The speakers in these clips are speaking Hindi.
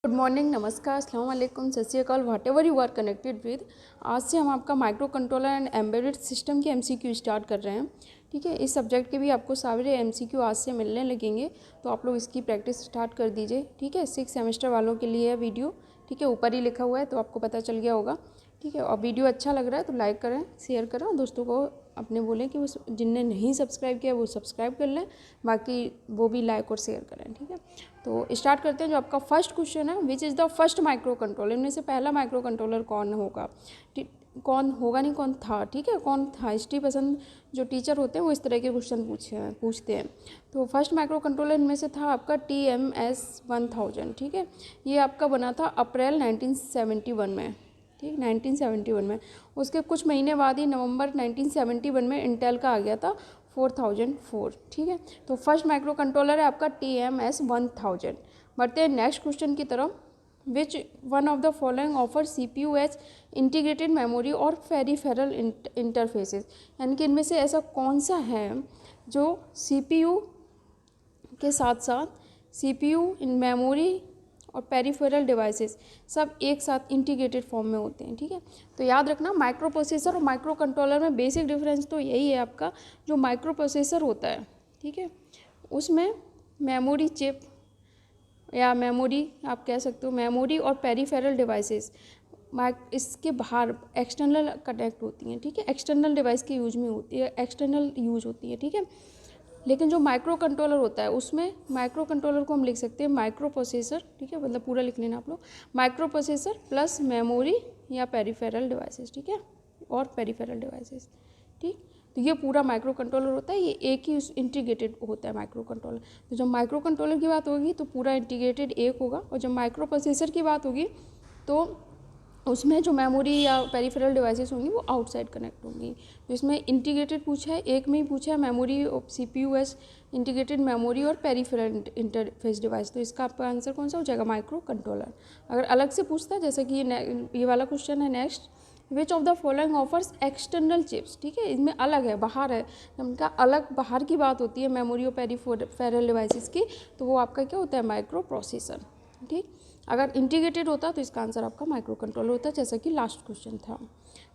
गुड मॉर्निंग, नमस्कार, अस्सलाम वालेकुम, सत श्री अकाल, whatever you are connected with. आज से हम आपका microcontroller and embedded system के एमसीक्यू स्टार्ट कर रहे हैं। ठीक है, इस सब्जेक्ट के भी आपको सारे एमसीक्यू आज से मिलने लगेंगे, तो आप लोग इसकी प्रैक्टिस स्टार्ट कर दीजिए। ठीक है, 6 सेमेस्टर वालों के लिए है वीडियो। ठीक है, ऊपर ही लिखा हुआ है तो आपको पता चल गया होगा। ठीक है, और वीडियो अच्छा लग रहा है तो लाइक करें, शेयर करें और दोस्तों को अपने बोलें कि वो जिनने नहीं सब्सक्राइब किया वो सब्सक्राइब कर लें, बाकी वो भी लाइक और शेयर करें। ठीक है, तो स्टार्ट करते हैं। जो आपका फर्स्ट क्वेश्चन है, which is the first micro controller, इनमें से पहला माइक्रो कंट्रोलर कौन होगा? कौन होगा नहीं, कौन था। ठीक है, कौन था। हिस्ट्री पसंद जो टीचर होते हैं वो इस तरह के क्वेश्चन पूछते हैं। तो फर्स्ट माइक्रो कंट्रोलर इनमें से था आपका TMS-1000। ठीक है, ये आपका बना था अप्रैल 1971 में। ठीक, 1971 में। उसके कुछ महीने बाद ही नवंबर 1971 में इंटेल का आ गया था 4004। ठीक है, तो फर्स्ट माइक्रो कंट्रोलर है आपका TMS-1000। बढ़ते हैं नेक्स्ट क्वेश्चन की तरफ। Which one of the following offer CPU as integrated memory और पेरिफेरल इंटरफेसेस, यानी कि इनमें से ऐसा कौन सा है जो CPU के साथ साथ CPU इन मेमोरी और पेरिफेरल डिवाइसेस सब एक साथ इंटीग्रेटेड फॉर्म में होते हैं। ठीक है, तो याद रखना माइक्रो प्रोसेसर और माइक्रो कंट्रोलर में बेसिक डिफरेंस तो यही है आपका। जो माइक्रो प्रोसेसर होता है, ठीक है, उसमें मेमोरी चिप या मेमोरी आप कह सकते हो, मेमोरी और पेरिफेरल डिवाइसेस इसके बाहर एक्सटर्नल कनेक्ट होती हैं। ठीक है, एक्सटर्नल डिवाइस के यूज में होती है, एक्सटर्नल यूज होती है। ठीक है, लेकिन जो माइक्रो कंट्रोलर होता है उसमें माइक्रो कंट्रोलर को हम लिख सकते हैं माइक्रो प्रोसेसर। ठीक है, मतलब पूरा लिख लेना आप लोग, माइक्रो प्रोसेसर प्लस मेमोरी या पेरिफेरल डिवाइसेस। ठीक है, और पेरिफेरल डिवाइसेस। ठीक, तो ये पूरा माइक्रो कंट्रोलर होता है, ये एक ही इंटीग्रेटेड होता है माइक्रो कंट्रोलर। तो जब माइक्रो कंट्रोलर की बात होगी तो पूरा इंटीग्रेटेड एक होगा, और जब माइक्रो प्रोसेसर की बात होगी तो उसमें जो मेमोरी या पेरिफेरल डिवाइसेस होंगी वो आउटसाइड कनेक्ट होंगी। तो इसमें इंटीग्रेटेड पूछा है, एक में ही पूछा है memory CPU S integrated memory और पेरिफेरल इंटरफेस डिवाइस, तो इसका आपका आंसर कौन सा हो जाएगा? Micro controller. अगर अलग से पूछता है, जैसे कि ये वाला क्वेश्चन है next, which of the following offers external chips. ठीक है, इसमें अलग है, बाहर है, उनका अलग बाहर की बात होती है मेमोरी और पेरिफेरल डिवाइसेस की, तो वो आपका क्या होता है? Micro processor. ठीक, अगर इंटीग्रेटेड होता तो इसका आंसर आपका माइक्रो कंट्रोलर होता, जैसा कि लास्ट क्वेश्चन था।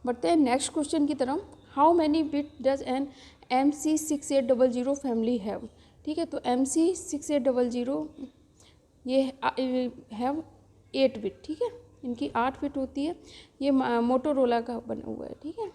बढ़ते हैं नेक्स्ट क्वेश्चन की तरफ। How many bit does N MC6800 family have? ठीक है, तो MC6800 ये हैव 8 बिट। ठीक है, इनकी 8 बिट होती है, ये मोटोरोला का बना हुआ है। ठीक है,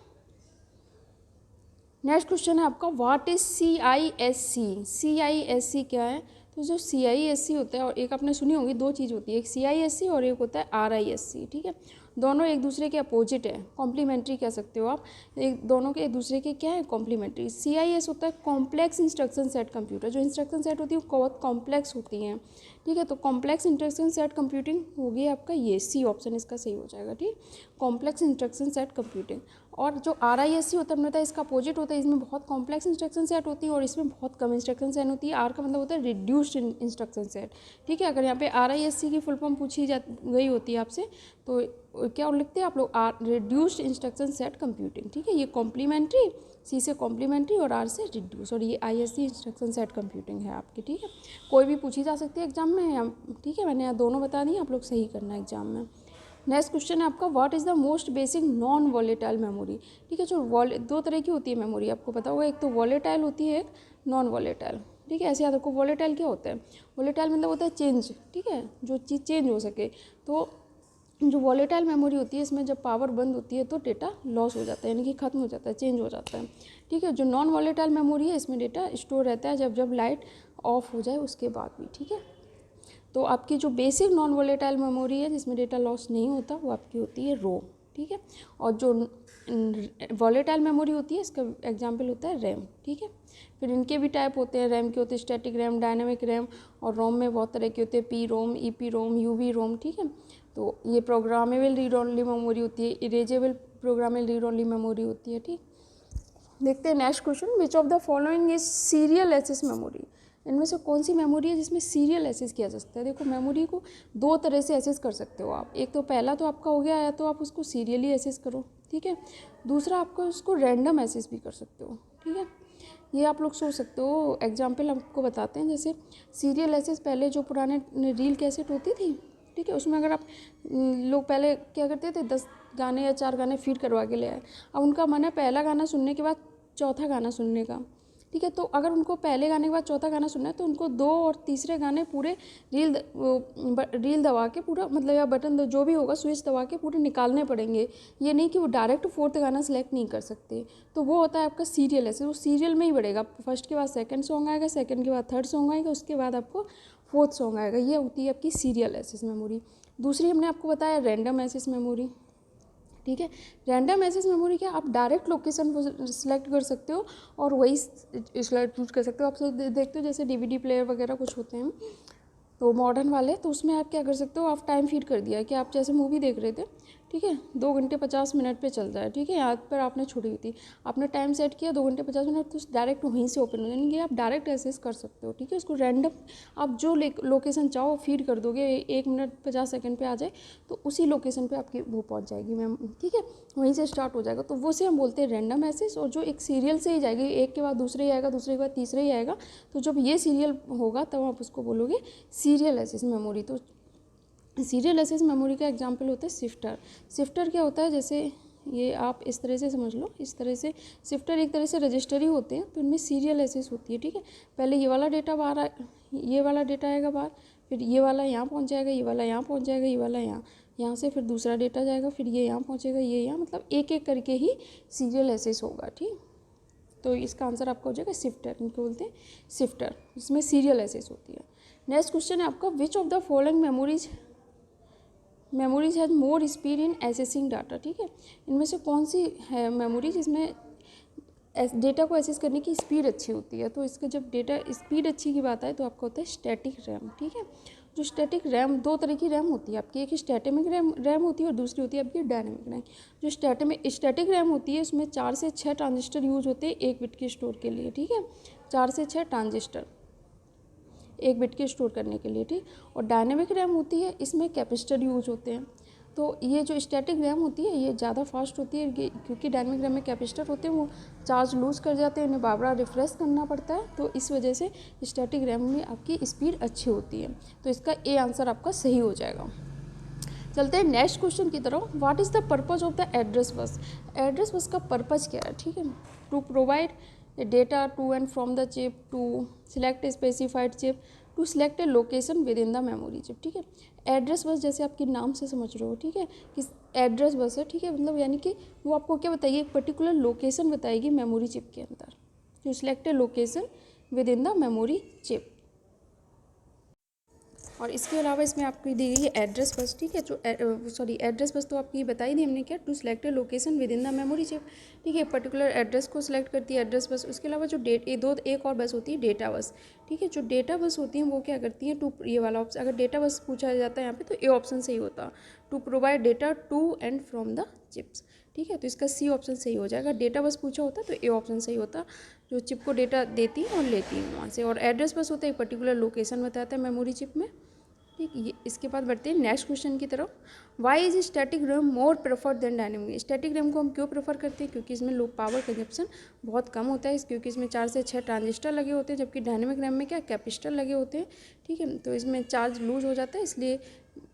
नेक्स्ट क्वेश्चन है आपका, व्हाट इज CISC? CISC क्या है? तो जो CISC होता है, और एक आपने सुनी होगी, दो चीज़ होती है, एक CISC और एक होता है RISC। ठीक है, दोनों एक दूसरे के अपोजिट है, कॉम्प्लीमेंट्री कह सकते हो आप। दोनों के एक दूसरे के क्या है? कॉम्प्लीमेंट्री। CIS होता है कॉम्प्लेक्स इंस्ट्रक्शन सेट कंप्यूटर, जो इंस्ट्रक्शन सेट होती है वो बहुत कॉम्प्लेक्स होती हैं। ठीक है, तो कॉम्प्लेक्स इंस्ट्रक्शन सेट कंप्यूटिंग होगी आपका ये C ऑप्शन इसका सही हो जाएगा। ठीक, कॉम्प्लेक्स इंस्ट्रक्शन सेट कंप्यूटिंग। और जो RISC होता है, मतलब इसका अपोजिट होता है, इसमें बहुत कॉम्प्लेक्स इंस्ट्रक्शन सेट होती है और इसमें बहुत कम इंस्ट्रक्शन सेट होती है। R का मतलब होता है रिड्यूस्ड इंस्ट्रक्शन सेट। ठीक है, अगर यहाँ पे RISC की फुल फॉर्म पूछी गई होती है आपसे, तो क्या लिखते हैं आप लोग? Reduced instruction set computing. ठीक है, ये कॉम्प्लीमेंट्री, C से कॉम्प्लीमेंट्री और R से रिड्यूस, और ये ISC इंस्ट्रक्शन सेट कंप्यूटिंग है आपकी। ठीक है, कोई भी पूछी जा सकती है एग्जाम में। ठीक है, मैंने यहाँ दोनों बता दी, आप लोग सही करना है एग्जाम में। नेक्स्ट क्वेश्चन है आपका, what is the most basic non volatile memory? ठीक है, जो दो तरह की होती है मेमोरी, आपको पता होगा, एक तो वॉलेटाइल होती है, एक नॉन वॉलेटाइल। ठीक है, ऐसे याद रखो। वॉलेटाइल क्या होता है? वॉलेटाइल मतलब होता है चेंज। ठीक है, जो चीज़ चेंज हो सके। तो जो वॉलेटाइल मेमोरी होती है, इसमें जब पावर बंद होती है तो डेटा लॉस हो जाता है, यानी कि ख़त्म हो जाता है, चेंज हो जाता है। ठीक है, जो नॉन वॉलेटाइल मेमोरी है, इसमें डेटा स्टोर रहता है जब लाइट ऑफ हो जाए उसके बाद भी। ठीक है, तो आपकी जो बेसिक नॉन वॉलेटाइल मेमोरी है जिसमें डेटा लॉस नहीं होता, वो आपकी होती है रोम। ठीक है, और जो वॉलेटाइल मेमोरी होती है, इसका एग्जांपल होता है रैम। ठीक है, फिर इनके भी टाइप होते हैं, रैम के होते हैं स्टैटिक रैम, डायनामिक रैम, और रोम में बहुत तरह के होते हैं, PROM, EPROM, UV-ROM। ठीक है, तो ये प्रोग्रामेबल रीड ओनली मेमोरी होती है, erasable programmable read only memory होती है। ठीक, देखते हैं next question, which of the following is serial access memory? इनमें से कौन सी मेमोरी है जिसमें सीरियल एक्सेस किया जा सकता है? देखो, मेमोरी को दो तरह से एक्सेस कर सकते हो आप। एक तो पहला तो आपका हो गया, या तो आप उसको सीरियली एक्सेस करो। ठीक है, दूसरा आपको उसको रैंडम एक्सेस भी कर सकते हो। ठीक है, ये आप लोग सोच सकते हो। एग्जाम्पल आपको बताते हैं, जैसे सीरियल एक्सेस, पहले जो पुराने रील कैसेट होती थी, ठीक, ठीक है। उसमें अगर आप लोग पहले क्या करते थे 10 गाने या 4 गाने फीड करवा के ले आए, अब उनका मन है पहला गाना सुनने के बाद चौथा गाना सुनने का, ठीक है। तो अगर उनको पहले गाने के बाद चौथा गाना सुनना है तो उनको 2 और तीसरे गाने पूरे रील दबा के पूरा, मतलब या बटन जो भी होगा स्विच दबा के पूरे निकालने पड़ेंगे। ये नहीं कि वो डायरेक्ट 4th गाना सेलेक्ट नहीं कर सकते। तो वो होता है आपका सीरियल, ऐसे वो सीरियल में ही बढ़ेगा। फर्स्ट के बाद सेकंड सॉन्ग आएगा, सेकंड के बाद थर्ड सॉन्ग आएगा, उसके बाद आपको 4th सॉन्ग आएगा। ये होती है आपकी सीरियल एक्सेस मेमोरी। दूसरी हमने आपको बताया रैंडम एक्सेस मेमोरी, ठीक है। रैंडम एक्सेस मेमोरी क्या, आप डायरेक्ट लोकेशन को सिलेक्ट कर सकते हो और वही चूज कर सकते हो। आप देखते हो जैसे DVD प्लेयर वगैरह कुछ होते हैं तो मॉडर्न वाले, तो उसमें आप क्या कर सकते हो, आप टाइम फीड कर दिया कि आप जैसे मूवी देख रहे थे, ठीक है, 2 घंटे 50 मिनट पे चल रहा है, ठीक है। यहाँ पर आपने छोड़ी हुई थी, आपने टाइम सेट किया 2 घंटे 50 मिनट, तो डायरेक्ट वहीं से ओपन हो जाएंगे। आप डायरेक्ट एक्सेस कर सकते हो, ठीक है। उसको रैंडम आप जो लोकेशन चाहो फीड कर दोगे, 1 मिनट 50 सेकंड पे आ जाए तो उसी लोकेशन पे आपकी वो पहुंच जाएगी मैम, ठीक है, वहीं से स्टार्ट हो जाएगा। तो वो से हम बोलते हैं रैंडम एक्सेस। और जो एक सीरियल से ही जाएगी, एक के बाद दूसरे ही आएगा, दूसरे के बाद तीसरे ही आएगा, तो जब ये सीरियल होगा तब आप उसको बोलोगे सीरियल एक्सेस मेमोरी। तो सीरियल एक्सेस मेमोरी का एग्जांपल होता है शिफ्टर। शिफ्टर क्या होता है, जैसे ये आप इस तरह से समझ लो, इस तरह से शिफ्टर एक तरह से रजिस्टर ही होते हैं, तो इनमें सीरियल एक्सेस होती है, ठीक है। पहले ये वाला डेटा बाहर ये वाला डेटा आएगा बाहर, फिर ये वाला यहाँ पहुँच जाएगा, ये वाला यहाँ पहुँच जाएगा, ये वाला यहाँ से फिर दूसरा डेटा जाएगा, फिर ये यहाँ पहुँचेगा, ये यहाँ, मतलब एक एक करके ही सीरियल एक्सेस होगा, ठीक। तो इसका आंसर आपका हो जाएगा शिफ्टर, इनको बोलते हैं शिफ्टर, जिसमें सीरियल एक्सेस होती है। नेक्स्ट क्वेश्चन है आपका, विच of the following memories has more speed in assessing data, ठीक है। इनमें से कौन सी है मेमोरी जिसमें डेटा को एसेस करने की स्पीड अच्छी होती है। तो इसका जब डेटा स्पीड अच्छी की बात आए तो आपका होता है स्टैटिक रैम, ठीक है। जो स्टैटिक रैम, 2 तरह की रैम होती है आपकी, एक स्टैटिक रैम होती है और दूसरी होती है आपकी डायनेमिक रैम। जो स्टैटिक रैम होती है उसमें 4 से 6 ट्रांजिस्टर यूज होते हैं 1 बिट के स्टोर के लिए, ठीक है। 4 से 6 ट्रांजिस्टर 1 बिट के स्टोर करने के लिए, ठीक। और डायनेमिक रैम होती है, इसमें कैपेसिटर यूज होते हैं। तो ये जो स्टैटिक रैम होती है ये ज़्यादा फास्ट होती है, क्योंकि डायनेमिक रैम में कैपेसिटर होते हैं, वो चार्ज लूज़ कर जाते हैं, उन्हें बार बार रिफ्रेश करना पड़ता है, तो इस वजह से स्टैटिक रैम में आपकी स्पीड अच्छी होती है। तो इसका ए आंसर आपका सही हो जाएगा। चलते हैं नेक्स्ट क्वेश्चन की तरफ। What is the purpose of the address bus. Address bus का पर्पज़ क्या है, ठीक है। To provide data to and from the chip, to select a specified chip, to select a location within the memory chip, ठीक है। एड्रेस बस जैसे आपके नाम से समझ रहे हो, ठीक है, कि एड्रेस बस है, ठीक है, मतलब यानी कि वो आपको क्या बताइए, एक पर्टिकुलर लोकेशन बताएगी मेमोरी चिप के अंदर। To select a location within the memory chip. और इसके अलावा इसमें आपको दी गई है एड्रेस बस, ठीक है। जो एड्रेस बस तो आपकी बताई दी हमने, क्या, to select a location within the memory chip, ठीक है। पर्टिकुलर एड्रेस को सिलेक्ट करती है एड्रेस बस। उसके अलावा जो एक और बस होती है डेटा बस, ठीक है। जो डेटा बस होती है वो क्या करती है, ये वाला ऑप्शन, अगर डेटा बस पूछा जाता है यहाँ पे तो ए ऑप्शन सही होता, to provide data to and from the chips, ठीक है। तो इसका सी ऑप्शन सही हो जाएगा। डेटा बस पूछा होता तो ए ऑप्शन सही होता, जो चिप को डेटा देती है और लेती है वहाँ से। और एड्रेस बस होता है एक पर्टिकुलर लोकेशन बताता है मेमोरी चिप में, ठीक। ये इसके बाद बढ़ते हैं नेक्स्ट क्वेश्चन की तरफ। Why is static RAM more preferred than dynamic. Static RAM को हम क्यों प्रेफर करते हैं, क्योंकि इसमें लो पावर कंजप्शन बहुत कम होता है, क्योंकि इसमें 4 से 6 ट्रांजिस्टर लगे होते हैं, जबकि डायनेमिक रैम में क्या कैपेसिटर लगे होते हैं, ठीक है। तो इसमें चार्ज लूज हो जाता है, इसलिए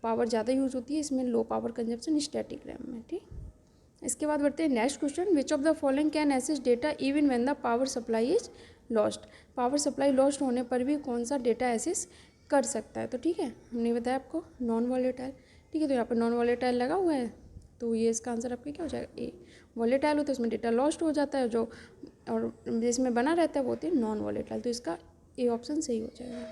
पावर ज़्यादा यूज़ होती है, इसमें low power consumption static RAM में, ठीक। इसके बाद बढ़ते हैं next question. Which of the following can access data even when the power supply is lost. Power supply lost होने पर भी कौन सा डेटा एक्सेस कर सकता है, तो ठीक है, हमने बताया आपको नॉन वॉलेटाइल, ठीक है। तो यहाँ पर नॉन वॉलेटाइल लगा हुआ है, तो ये इसका आंसर आपका क्या हो जाएगा, ए। वॉलेटाइल होता है उसमें डेटा लॉस्ट हो जाता है, जो और जिसमें बना रहता है वो होती है नॉन वॉलेटाइल, तो इसका ए ऑप्शन सही हो जाएगा।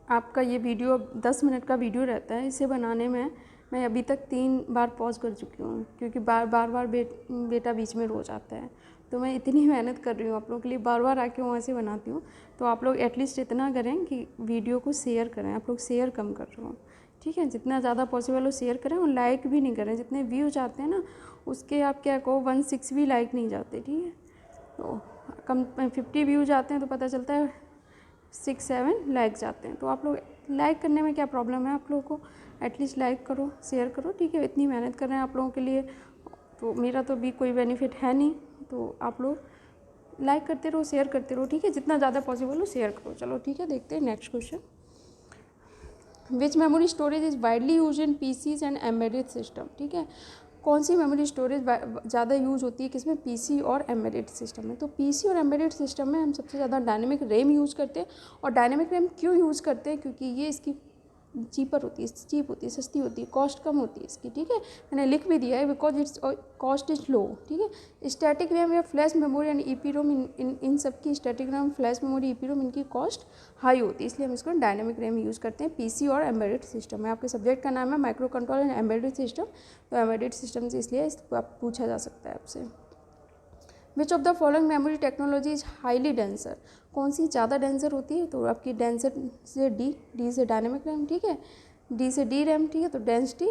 आपका ये वीडियो 10 मिनट का वीडियो रहता है, इसे बनाने में मैं अभी तक 3 बार पॉज कर चुकी हूँ, क्योंकि बार बार बेटा बीच में रो जाता है, तो मैं इतनी मेहनत कर रही हूँ आप लोगों के लिए, बार बार आके वहाँ से बनाती हूँ। तो आप लोग एटलीस्ट इतना करें कि वीडियो को शेयर करें। आप लोग शेयर कम कर रहे हो, ठीक है, जितना ज़्यादा पॉसिबल हो शेयर करें, और लाइक भी नहीं करें। जितने व्यूज आते हैं ना उसके आप क्या कहो 1-6 भी लाइक नहीं जाते, ठीक है। तो कम 50 व्यूज आते हैं तो पता चलता है 6-7 लाइक जाते हैं। तो आप लोग लाइक करने में क्या प्रॉब्लम है, आप लोगों को एटलीस्ट लाइक करो, शेयर करो, ठीक है। इतनी मेहनत कर रहे हैं आप लोगों के लिए, तो मेरा तो भी कोई बेनिफिट है नहीं, तो आप लोग लाइक करते रहो, शेयर करते रहो, ठीक है। जितना ज़्यादा पॉसिबल हो शेयर करो। चलो ठीक है, देखते हैं next question. Which memory storage is widely used in PCs and embedded system, ठीक है। कौन सी मेमोरी स्टोरेज ज़्यादा यूज होती है किसमें, पीसी और एम्बेडेड सिस्टम में। तो पीसी और एम्बेडेड सिस्टम में हम सबसे ज़्यादा डायनेमिक रैम यूज़ करते हैं। और डायनेमिक रैम क्यों यूज़ करते हैं, क्योंकि ये इसकी चीप होती है, सस्ती होती है, कॉस्ट कम होती है इसकी, ठीक है। मैंने लिख भी दिया है, because it's cost is low, ठीक है। स्टैटिक रैम या flash memory and EPROM, इन सब की static RAM, flash memory, EPROM, इनकी कॉस्ट हाई होती है, इसलिए हम इसको डायनेमिक रैम यूज़ करते हैं पीसी और एम्बेडेड सिस्टम में। आपके सब्जेक्ट का नाम है micro controller and embedded system, तो एम्बेडेड सिस्टम से इसलिए पूछा जा सकता है आपसे। विच of the following memory technology is highly denser, कौन सी ज़्यादा डेंसर होती है, तो आपकी डेंसर से डी से डायनेमिक रैम, ठीक है, डी से डी रैम, ठीक है। तो डेंसिटी,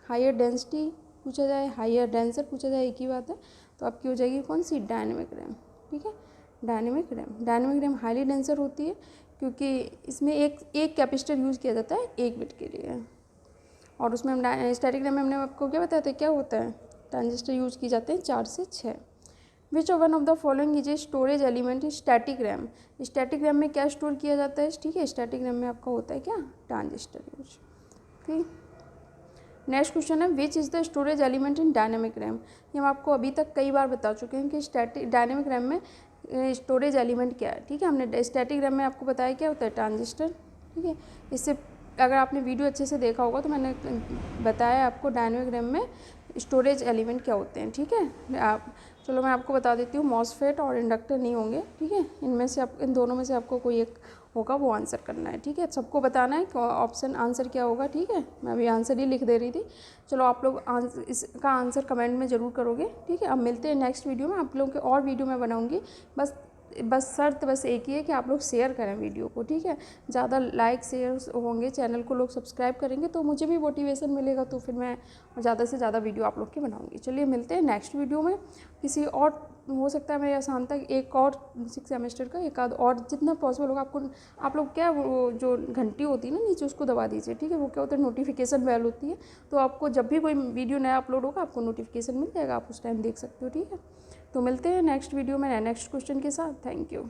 हायर डेंसिटी पूछा जाए, हायर डेंसर पूछा जाए, एक ही बात है। तो आपकी हो जाएगी कौन सी, डायनेमिक रैम, ठीक है। डायनेमिक रैम हाईली डेंसर होती है क्योंकि इसमें एक कैपेसिटर यूज़ किया जाता है 1 बिट के लिए। और उसमें हम स्टैटिक रैम में हमने आपको क्या बताया था, क्या होता है, ट्रांजिस्टर यूज़ किए जाते हैं 4 से 6। विच one of the following is a storage element, static RAM. Static RAM में क्या स्टोर किया जाता है, ठीक है, स्टैटिक रैम में आपका होता है क्या, ट्रांजिस्टर यूज, ठीक। नेक्स्ट क्वेश्चन है which is the storage element in dynamic RAM. ये हम आपको अभी तक कई बार बता चुके हैं कि डायनेमिक रैम में स्टोरेज एलिमेंट क्या है, ठीक है। हमने स्टैटिक रैम में आपको बताया क्या होता है, ट्रांजिस्टर, ठीक है। इससे अगर आपने वीडियो अच्छे से देखा होगा तो मैंने बताया आपको डायनेमिक रैम में स्टोरेज एलिमेंट क्या होते हैं, ठीक है। आप चलो मैं आपको बता देती हूँ, मॉसफेट और इंडक्टर नहीं होंगे, ठीक है। इनमें से इन दोनों में से आपको कोई एक होगा, वो आंसर करना है, ठीक है। सबको बताना है ऑप्शन आंसर क्या होगा, ठीक है। मैं अभी आंसर ही लिख दे रही थी। चलो आप लोग इसका आंसर कमेंट में ज़रूर करोगे, ठीक है। अब मिलते हैं नेक्स्ट वीडियो में, आप लोगों के और वीडियो मैं बनाऊँगी। बस शर्त बस एक ही है कि आप लोग शेयर करें वीडियो को, ठीक है। ज़्यादा लाइक शेयर होंगे, चैनल को लोग सब्सक्राइब करेंगे तो मुझे भी मोटिवेशन मिलेगा, तो फिर मैं ज़्यादा से ज़्यादा वीडियो आप लोग की बनाऊंगी। चलिए मिलते हैं नेक्स्ट वीडियो में, किसी और हो सकता है मेरे आसान तक एक और 6 सेमेस्टर का एक आध और जितना पॉसिबल होगा आपको। आप लोग क्या वो जो घंटी होती है ना नीचे, उसको दबा दीजिए, ठीक है। वो क्या होता है, नोटिफिकेशन बेल होती है, तो आपको जब भी कोई वीडियो नया अपलोड होगा आपको नोटिफिकेशन मिल जाएगा, आप उस टाइम देख सकते हो, ठीक है। तो मिलते हैं नेक्स्ट वीडियो में नेक्स्ट क्वेश्चन के साथ। Thank you.